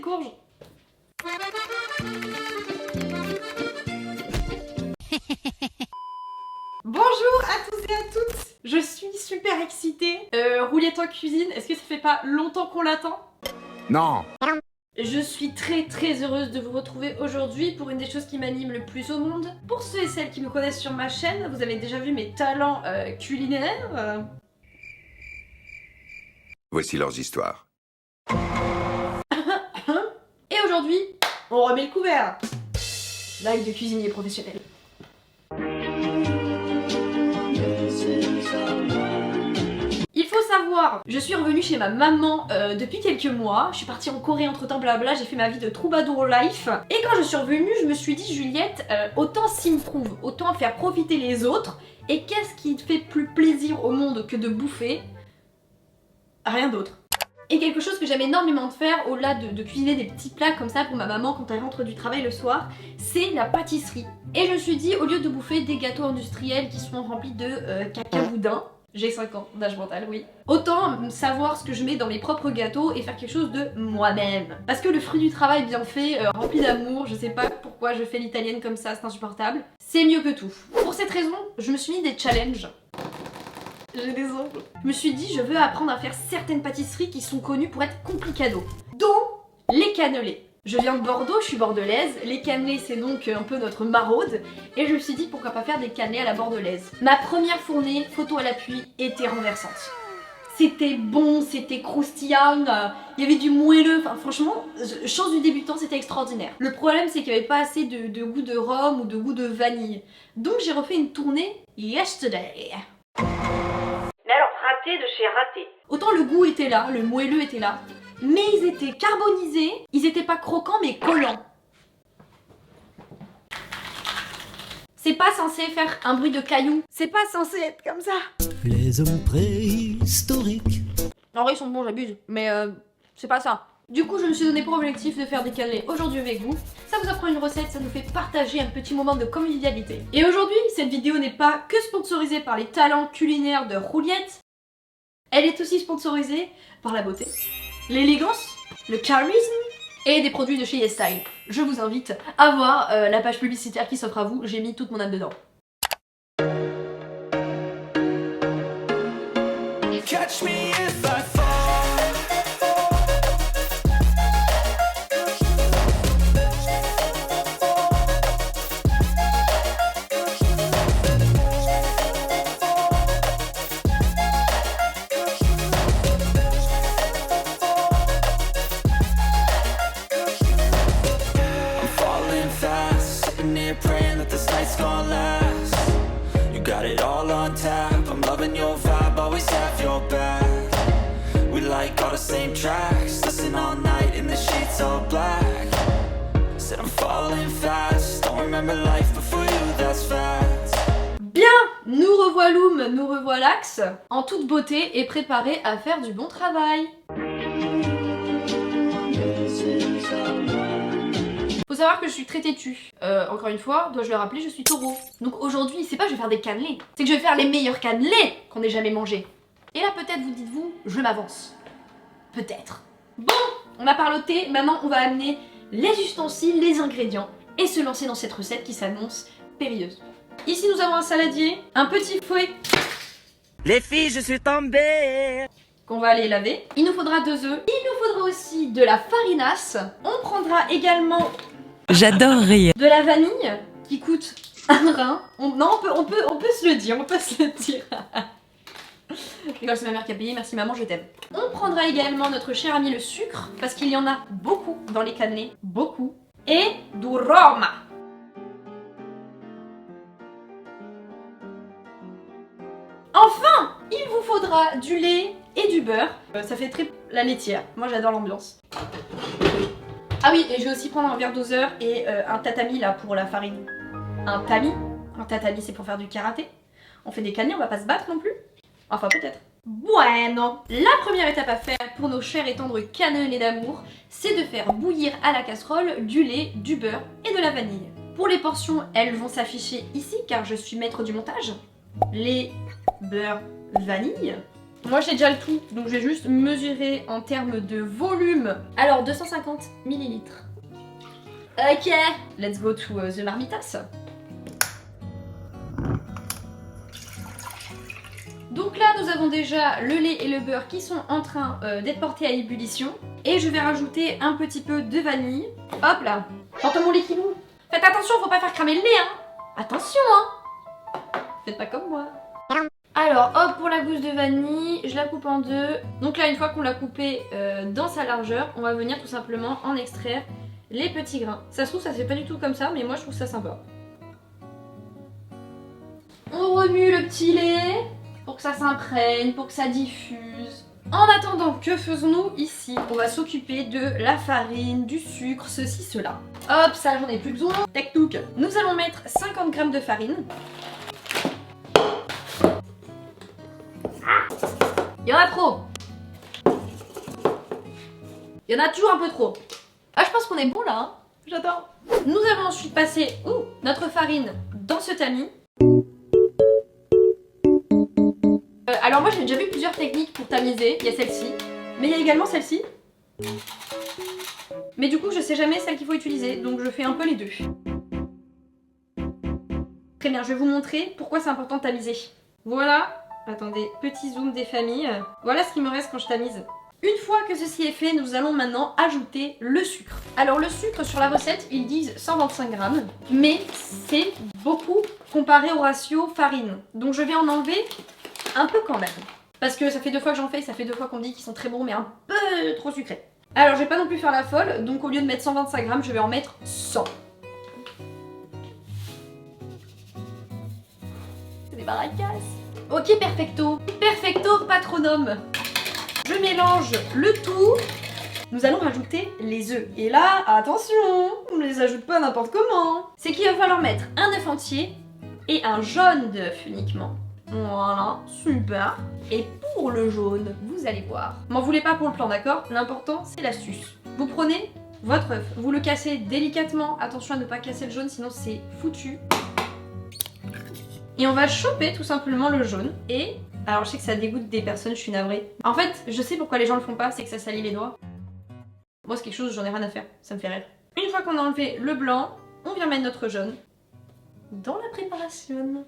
courge. Bonjour à tous et à toutes. Je suis super excitée. Rouliette en cuisine, est-ce que ça fait pas longtemps qu'on l'attend? Non. Je suis très heureuse de vous retrouver aujourd'hui pour une des choses qui m'anime le plus au monde. Pour ceux et celles qui me connaissent sur ma chaîne, vous avez déjà vu mes talents culinaires. Voici leurs histoires. Et aujourd'hui, on remet le couvert. Live de cuisinier professionnel. Il faut savoir, je suis revenue chez ma maman depuis quelques mois. Je suis partie en Corée entre temps, blabla, j'ai fait ma vie de troubadour life. Et quand je suis revenue, je me suis dit, Juliette, autant s'improve, autant faire profiter les autres. Et qu'est-ce qui te fait plus plaisir au monde que de bouffer? Rien d'autre. Et quelque chose que j'aime énormément de faire, au-delà de cuisiner des petits plats comme ça pour ma maman quand elle rentre du travail le soir, c'est la pâtisserie. Et je me suis dit, au lieu de bouffer des gâteaux industriels qui sont remplis de caca boudin, j'ai 5 ans d'âge mental, oui, autant savoir ce que je mets dans mes propres gâteaux et faire quelque chose de moi-même. Parce que le fruit du travail bien fait, rempli d'amour, je sais pas pourquoi je fais l'italienne comme ça, c'est insupportable, c'est mieux que tout. Pour cette raison, je me suis mis des challenges. J'ai des ongles. Je me suis dit, je veux apprendre à faire certaines pâtisseries qui sont connues pour être complicado, dont les cannelés. Je viens de Bordeaux, je suis bordelaise, les cannelés c'est donc un peu notre maraude, et je me suis dit pourquoi pas faire des cannelés à la bordelaise. Ma première fournée, photo à l'appui, était renversante. C'était bon, c'était croustillant, il y avait du moelleux, enfin franchement, chance du débutant, c'était extraordinaire. Le problème c'est qu'il n'y avait pas assez de goût de rhum ou de goût de vanille. Donc j'ai refait une tournée yesterday. Mais alors, raté de chez raté. Autant le goût était là, le moelleux était là, mais ils étaient carbonisés, ils étaient pas croquants mais collants. C'est pas censé faire un bruit de cailloux, c'est pas censé être comme ça. Les hommes préhistoriques. En vrai ils sont bons, j'abuse, mais c'est pas ça. Du coup je me suis donné pour objectif de faire des cannelés aujourd'hui avec vous. Ça vous apprend une recette, ça nous fait partager un petit moment de convivialité. Et aujourd'hui, cette vidéo n'est pas que sponsorisée par les talents culinaires de Rouliette, elle est aussi sponsorisée par la beauté, l'élégance, le charisme et des produits de chez YesStyle. Je vous invite à voir la page publicitaire qui s'offre à vous, j'ai mis toute mon âme dedans. Catch me if I fall. I'm falling fast, sitting here praying that this night's gonna last. You got it all on tap, I'm loving your vibe, always have your back. We like all the same tracks, listen all night in the sheets all black. Said I'm falling fast, don't remember life before you, that's facts. Bien, nous revoilûmes, nous revoilax, en toute beauté et préparés à faire du bon travail. Faut savoir que je suis très têtue. Encore une fois, dois-je le rappeler, je suis taureau. Donc aujourd'hui, c'est pas que je vais faire des cannelés, c'est que je vais faire les meilleurs cannelés qu'on ait jamais mangés. Et là peut-être vous dites-vous, je m'avance. Peut-être. Bon, on a parloté, maintenant on va amener les ustensiles, les ingrédients et se lancer dans cette recette qui s'annonce périlleuse. Ici nous avons un saladier, un petit fouet Les filles, je suis tombée. qu'on va aller laver. Il nous faudra 2 œufs. Il nous faudra aussi de la farinasse. On prendra également J'adore rire. de la vanille qui coûte un rein. Non, on peut se le dire, on peut se le dire. C'est ma mère qui a payé, merci maman, je t'aime. On prendra également notre cher ami le sucre, parce qu'il y en a beaucoup dans les cannelés, beaucoup. Et du rhum. Enfin, il vous faudra du lait et du beurre. Ça fait très la laitière, moi j'adore l'ambiance. Ah oui, et je vais aussi prendre un verre doseur et un tatami là pour la farine. Un tami. Un tatami c'est pour faire du karaté. On fait des cannelés, on va pas se battre non plus. Enfin peut-être. Bueno. La première étape à faire pour nos chers et tendres cannelés d'amour, c'est de faire bouillir à la casserole du lait, du beurre et de la vanille. Pour les portions, elles vont s'afficher ici car je suis maître du montage. Lait, beurre, vanille. Moi j'ai déjà le tout, donc je vais juste mesurer en termes de volume. Alors 250 ml. Ok, let's go to the marmitas. Donc là nous avons déjà le lait et le beurre qui sont en train d'être portés à ébullition. Et je vais rajouter un petit peu de vanille. Hop là. J'entends mon lait qui bout. Faites attention, faut pas faire cramer le lait, hein. Attention, hein. Faites pas comme moi. Alors hop, pour la gousse de vanille, je la coupe en deux. Donc là une fois qu'on l'a coupée dans sa largeur, on va venir tout simplement en extraire les petits grains. Ça se trouve ça se fait pas du tout comme ça, mais moi je trouve ça sympa. On remue le petit lait pour que ça s'imprègne, pour que ça diffuse. En attendant, que faisons-nous ici? On va s'occuper de la farine, du sucre, ceci, cela. Hop, ça j'en ai plus besoin. Tac-touc. Nous allons mettre 50 g de farine. Il y en a trop. Il y en a toujours un peu trop. Ah, je pense qu'on est bon là, hein. J'adore. Nous allons ensuite passer notre farine dans ce tamis. Alors moi j'ai déjà vu plusieurs techniques pour tamiser. Il y a celle-ci, mais il y a également celle-ci. Mais du coup je sais jamais celle qu'il faut utiliser, donc je fais un peu les deux. Très bien, je vais vous montrer pourquoi c'est important de tamiser. Voilà. Attendez, petit zoom des familles. Voilà ce qu'il me reste quand je tamise. Une fois que ceci est fait, nous allons maintenant ajouter le sucre. Alors le sucre sur la recette, ils disent 125 g, mais c'est beaucoup comparé au ratio farine. Donc je vais en enlever un peu quand même. Parce que ça fait 2 fois que j'en fais, ça fait 2 fois qu'on me dit qu'ils sont très bons, mais un peu trop sucrés. Alors je vais pas non plus faire la folle, donc au lieu de mettre 125 g, je vais en mettre 100. C'est des barracasses. Ok, perfecto. Perfecto patronum. Je mélange le tout. Nous allons rajouter les œufs. Et là, attention, on ne les ajoute pas n'importe comment. C'est qu'il va falloir mettre un œuf entier et un jaune d'œuf uniquement. Voilà, super. Et pour le jaune, vous allez voir. M'en voulez pas pour le plan, d'accord? L'important, c'est l'astuce. Vous prenez votre œuf, vous le cassez délicatement. Attention à ne pas casser le jaune, sinon c'est foutu. Et on va choper tout simplement le jaune. Et, alors je sais que ça dégoûte des personnes, je suis navrée. En fait, je sais pourquoi les gens le font pas, c'est que ça salit les doigts. Moi c'est quelque chose, j'en ai rien à faire, ça me fait rire. Une fois qu'on a enlevé le blanc, on vient mettre notre jaune dans la préparation.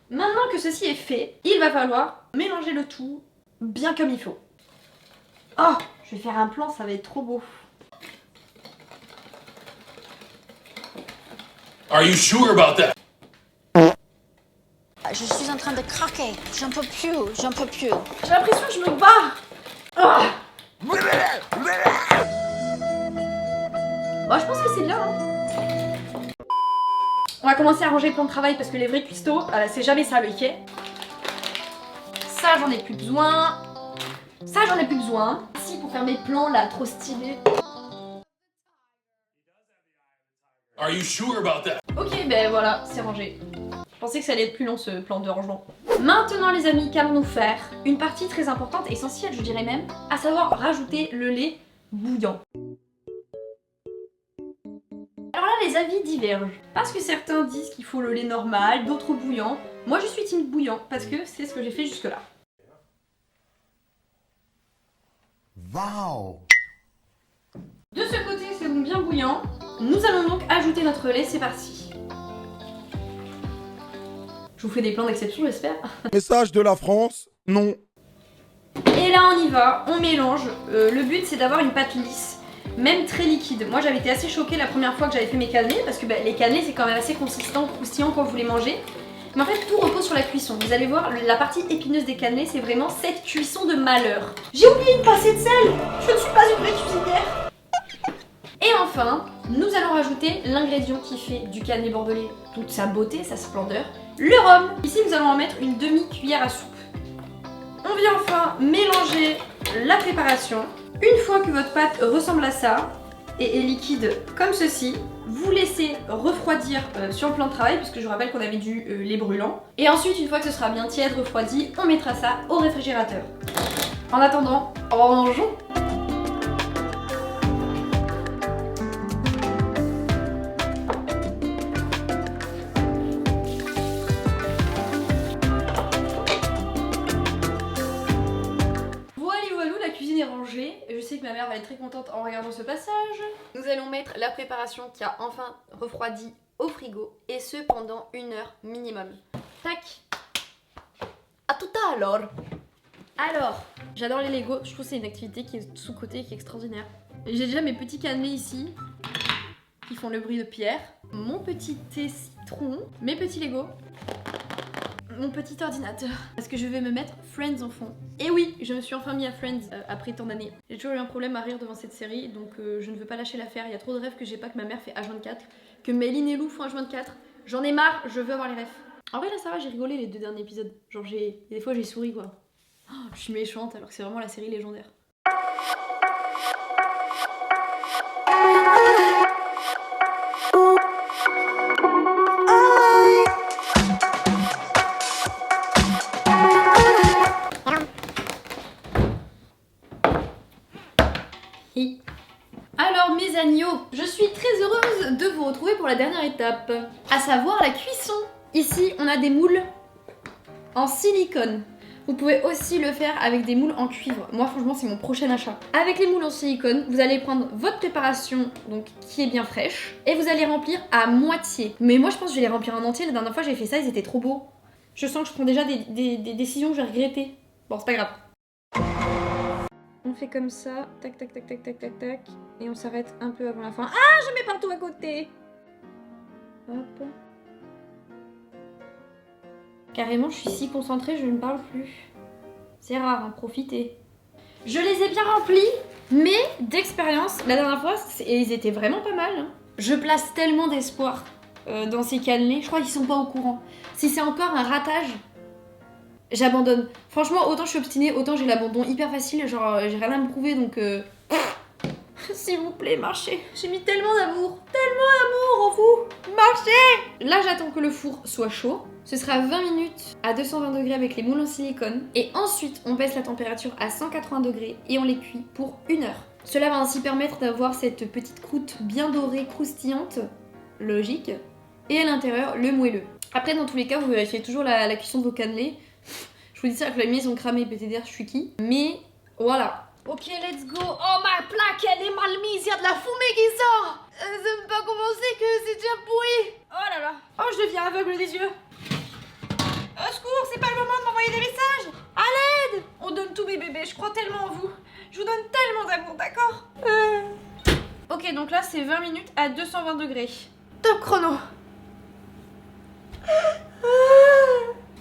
Maintenant que ceci est fait, il va falloir mélanger le tout bien comme il faut. Oh, je vais faire un plan, ça va être trop beau. Are you sure about that? Je suis en train de craquer. J'en peux plus, j'en peux plus. J'ai l'impression que je me bats. Oh. Bon, je pense que c'est bien. Hein. On va commencer à ranger le plan de travail parce que les vrais cuistots, c'est jamais ça le Ikea. Ça, j'en ai plus besoin. Ça, j'en ai plus besoin. Si, pour faire mes plans là, trop stylés. Are you sure about that? Ok, ben voilà, c'est rangé. Je pensais que ça allait être plus long ce plan de rangement. Maintenant les amis, qu'allons-nous faire? Une partie très importante, essentielle je dirais même, à savoir rajouter le lait bouillant. Alors là les avis divergent. Parce que certains disent qu'il faut le lait normal, d'autres bouillant. Moi je suis team bouillant parce que c'est ce que j'ai fait jusque là. Wow. De ce côté c'est donc bien bouillant. Nous allons donc ajouter notre lait, c'est parti. Je vous fais des plans d'exception, j'espère. Message de la France, non. Et là on y va, on mélange. Le but c'est d'avoir une pâte lisse, même très liquide. Moi j'avais été assez choquée la première fois que j'avais fait mes cannelés, parce que les cannelés c'est quand même assez consistant, croustillant quand vous les mangez. Mais en fait tout repose sur la cuisson. Vous allez voir, la partie épineuse des cannelés c'est vraiment cette cuisson de malheur. J'ai oublié une pincée de sel. Je ne suis pas une vraie cuisinière. Et enfin, nous allons rajouter l'ingrédient qui fait du cannelé bordelais toute sa beauté, sa splendeur, le rhum. Ici nous allons en mettre une demi-cuillère à soupe. On vient enfin mélanger la préparation. Une fois que votre pâte ressemble à ça et est liquide comme ceci, vous laissez refroidir sur le plan de travail, puisque je vous rappelle qu'on avait du lait brûlant. Et ensuite, une fois que ce sera bien tiède, refroidi, on mettra ça au réfrigérateur. En attendant, rangeons. mère va être très contente en regardant ce passage. Nous allons mettre la préparation qui a enfin refroidi au frigo et ce pendant 1 heure minimum. Tac. À tout à l'heure. Alors, j'adore les Lego, je trouve que c'est une activité qui est sous-cotée et qui est extraordinaire. J'ai déjà mes petits cannelés ici qui font le bruit de pierre, mon petit thé citron, mes petits Lego, mon petit ordinateur. Parce que je vais me mettre Friends en fond. Et oui, je me suis enfin mis à Friends après tant d'années. J'ai toujours eu un problème à rire devant cette série, donc je ne veux pas lâcher l'affaire. Il y a trop de rêves que j'ai pas que ma mère fait H24, que Méline et Lou font H24. J'en ai marre, je veux avoir les rêves. En vrai là ça va, j'ai rigolé les 2 derniers épisodes. Genre des fois j'ai souri quoi. Oh, je suis méchante alors que c'est vraiment la série légendaire. Alors mes agneaux, je suis très heureuse de vous retrouver pour la dernière étape, à savoir la cuisson. Ici on a des moules en silicone. Vous pouvez aussi le faire avec des moules en cuivre. Moi franchement c'est mon prochain achat. Avec les moules en silicone, vous allez prendre votre préparation donc qui est bien fraîche et vous allez remplir à moitié. Mais moi je pense que je vais les remplir en entier. La dernière fois j'ai fait ça, ils étaient trop beaux. Je sens que je prends déjà des décisions que je vais regretter. Bon c'est pas grave. On fait comme ça, tac tac tac tac tac tac tac, et on s'arrête un peu avant la fin. Ah, je mets partout à côté. Hop. Carrément, je suis si concentrée, je ne parle plus. C'est rare, hein, profitez. Je les ai bien remplis, mais d'expérience, la dernière fois, ils étaient vraiment pas mal. Hein. Je place tellement d'espoir dans ces cannelés, je crois qu'ils sont pas au courant. Si c'est encore un ratage, j'abandonne. Franchement, autant je suis obstinée, autant j'ai l'abandon hyper facile, genre j'ai rien à me prouver, donc s'il vous plaît, marchez. J'ai mis tellement d'amour en vous. Marchez. Là, j'attends que le four soit chaud. Ce sera 20 minutes à 220 degrés avec les moules en silicone. Et ensuite, on baisse la température à 180 degrés et on les cuit pour 1 heure. Cela va ainsi permettre d'avoir cette petite croûte bien dorée, croustillante, logique, et à l'intérieur, le moelleux. Après, dans tous les cas, vous vérifiez toujours la cuisson de vos cannelés. Je vous dis ça que la mise ont cramé, PTDR, je suis qui. Mais voilà. Ok, let's go. Oh, ma plaque, elle est mal mise. Il y a de la fumée qui sort. Ça ne pas commencer que c'est déjà pourri. Oh là là. Oh, je deviens aveugle des yeux. Au secours, c'est pas le moment de m'envoyer des messages. À l'aide. On donne tous mes bébés. Je crois tellement en vous. Je vous donne tellement d'amour, d'accord Ok, donc là, c'est 20 minutes à 220 degrés. Top chrono.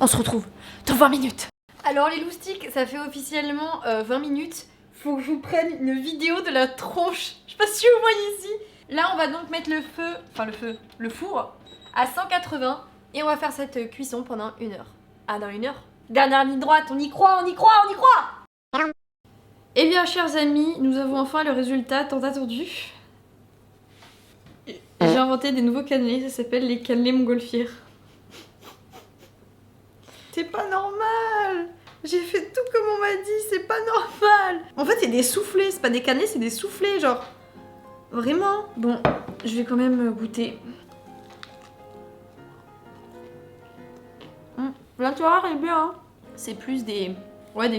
On se retrouve dans 20 minutes. Alors les loustiques, ça fait officiellement 20 minutes. Faut que je vous prenne une vidéo de la tronche. Je sais pas si vous voyez ici. Là on va donc mettre le four à 180 et on va faire cette cuisson pendant 1 heure. Ah dans 1 heure. Dernière ligne droite, on y croit, on y croit, on y croit. Eh bien chers amis, nous avons enfin le résultat tant attendu. J'ai inventé des nouveaux cannelés, ça s'appelle les cannelés montgolfières. C'est pas normal. J'ai fait tout comme on m'a dit, c'est pas normal. En fait, c'est des soufflés, c'est pas des cannelés, c'est des soufflés, genre. Vraiment. Bon, je vais quand même goûter. Là, tu vois, elle est bien. Hein. C'est plus des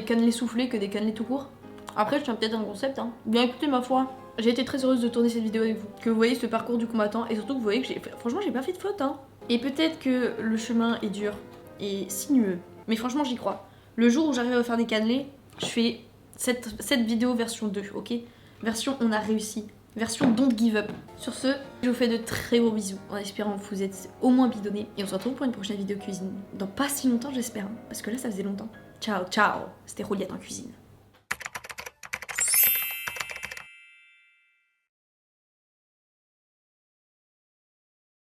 cannelés soufflés que des cannelés tout court. Après, je tiens peut-être un concept. Hein. Bien écoutez, ma foi. J'ai été très heureuse de tourner cette vidéo avec vous. Que vous voyez ce parcours du combattant et surtout que vous voyez que franchement, j'ai pas fait de faute. Hein. Et peut-être que le chemin est dur et sinueux. Mais franchement, j'y crois. Le jour où j'arrive à faire des cannelés, je fais cette vidéo version 2, ok? Version on a réussi. Version don't give up. Sur ce, je vous fais de très gros bisous en espérant que vous êtes au moins bidonnés. Et on se retrouve pour une prochaine vidéo cuisine. Dans pas si longtemps, j'espère. Hein, parce que là, ça faisait longtemps. Ciao, ciao. C'était Roliette en cuisine.